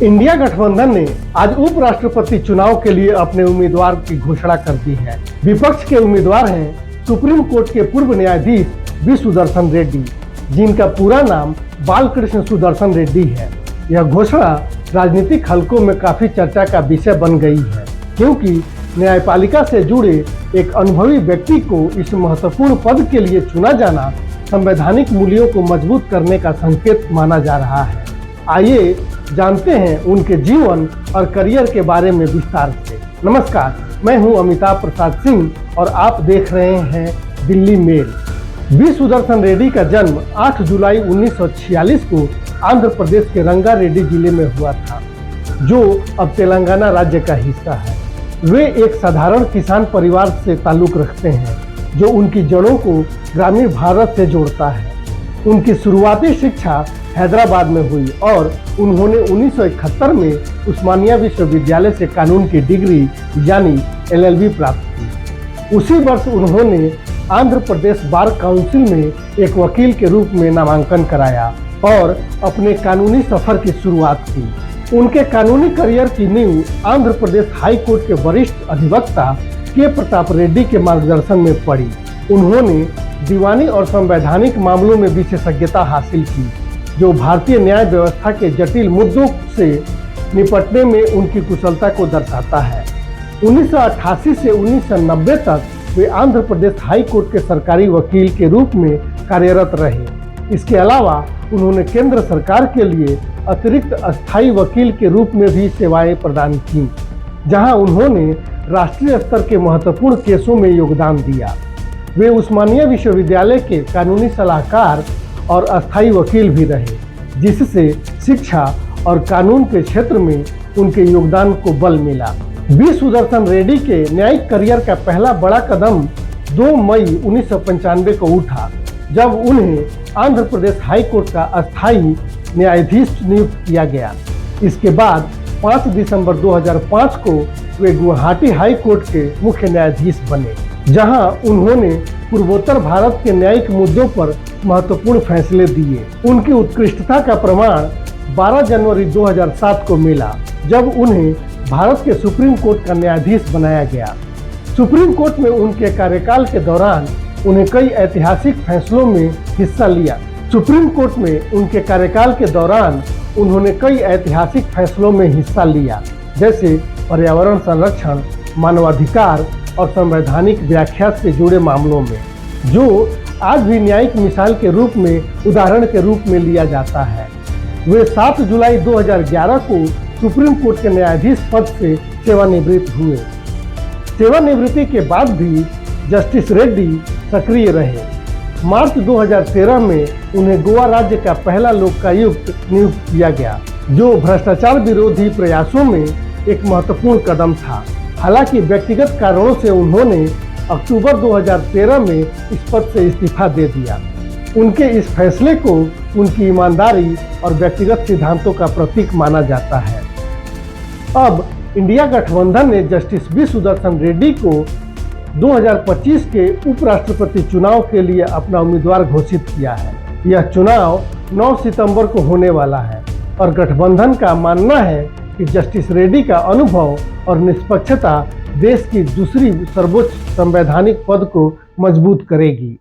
India गठबंधन ने आज उपराष्ट्रपति चुनाव के लिए अपने उम्मीदवार की घोषणा कर दी है। विपक्ष के उम्मीदवार हैं सुप्रीम कोर्ट के पूर्व न्यायाधीश वी सुदर्शन रेड्डी, जिनका पूरा नाम बालकृष्ण सुदर्शन रेड्डी है। यह घोषणा राजनीतिक हलकों में काफी चर्चा का विषय बन गई है, क्योंकि न्यायपालिका से जुड़े एक अनुभवी व्यक्ति को इस महत्वपूर्ण पद के लिए चुना जाना संवैधानिक मूल्यों को मजबूत करने का संकेत माना जा रहा है। आइए जानते हैं उनके जीवन और करियर के बारे में विस्तार से। नमस्कार, मैं हूं अमिताभ प्रसाद सिंह और आप देख रहे हैं दिल्ली मेल। वी सुदर्शन रेड्डी का जन्म 8 जुलाई 1946 को आंध्र प्रदेश के रंगारेड्डी जिले में हुआ था, जो अब तेलंगाना राज्य का हिस्सा है। वे एक साधारण किसान परिवार से ताल्लुक रखते हैं, जो उनकी जड़ों को ग्रामीण भारत से जोड़ता है। उनकी शुरुआती शिक्षा हैदराबाद में हुई और उन्होंने 1971 में उस्मानिया विश्वविद्यालय से कानून की डिग्री यानी LLB प्राप्त की। उसी वर्ष उन्होंने आंध्र प्रदेश बार काउंसिल में एक वकील के रूप में नामांकन कराया और अपने कानूनी सफर की शुरुआत की। उनके कानूनी करियर की नींव आंध्र प्रदेश हाई कोर्ट के वरिष्ठ अधिवक्ता के प्रताप रेड्डी के मार्गदर्शन में पड़ी। उन्होंने दीवानी और संवैधानिक मामलों में विशेषज्ञता हासिल की, जो भारतीय न्याय व्यवस्था के जटिल मुद्दों से निपटने में उनकी कुशलता को दर्शाता है। 1988 से 1990 तक वे आंध्र प्रदेश हाई कोर्ट के सरकारी वकील के रूप में कार्यरत रहे। इसके अलावा उन्होंने केंद्र सरकार के लिए अतिरिक्त अस्थायी वकील के रूप में भी सेवाएं प्रदान की, जहां उन्होंने राष्ट्रीय स्तर के महत्वपूर्ण केसों में योगदान दिया। वे उस्मानिया विश्वविद्यालय के कानूनी सलाहकार और अस्थायी वकील भी रहे, जिससे शिक्षा और कानून के क्षेत्र में उनके योगदान को बल मिला। वी सुदर्शन रेड्डी के न्यायिक करियर का पहला बड़ा कदम 2 मई 1995 को उठा, जब उन्हें आंध्र प्रदेश हाई कोर्ट का अस्थायी न्यायाधीश नियुक्त किया गया। इसके बाद 5 दिसंबर 2005 को वे गुवाहाटी हाई कोर्ट के मुख्य न्यायाधीश बने, जहां उन्होंने पूर्वोत्तर भारत के न्यायिक मुद्दों पर महत्वपूर्ण फैसले दिए। उनकी उत्कृष्टता का प्रमाण 12 जनवरी 2007 को मिला, जब उन्हें भारत के सुप्रीम कोर्ट का न्यायाधीश बनाया गया। सुप्रीम कोर्ट में उनके कार्यकाल के दौरान उन्हें कई ऐतिहासिक फैसलों में हिस्सा लिया। सुप्रीम कोर्ट में उनके कार्यकाल के दौरान उन्होंने कई ऐतिहासिक फैसलों में हिस्सा लिया, जैसे पर्यावरण संरक्षण, मानवाधिकार और संवैधानिक व्याख्या से जुड़े मामलों में, जो आज भी न्यायिक मिसाल के रूप में उदाहरण के रूप में लिया जाता है। वे 7 जुलाई 2011 को सुप्रीम कोर्ट के न्यायाधीश पद से सेवानिवृत्त हुए। सेवानिवृत्ति के बाद भी जस्टिस रेड्डी सक्रिय रहे। मार्च 2013 में उन्हें गोवा राज्य का पहला लोकायुक्त नियुक्त किया गया, जो भ्रष्टाचार विरोधी प्रयासों में एक महत्वपूर्ण कदम था। हालांकि व्यक्तिगत कारणों से उन्होंने अक्टूबर 2013 में इस पद से इस्तीफा दे दिया। उनके इस फैसले को उनकी ईमानदारी और व्यक्तिगत सिद्धांतों का प्रतीक माना जाता है। अब इंडिया गठबंधन ने जस्टिस वी सुदर्शन रेड्डी को 2025 के उपराष्ट्रपति चुनाव के लिए अपना उम्मीदवार घोषित किया है। यह चुनाव 9 सितंबर को होने वाला है और गठबंधन का मानना है कि जस्टिस रेड्डी का अनुभव और निष्पक्षता देश की दूसरी सर्वोच्च संवैधानिक पद को मजबूत करेगी।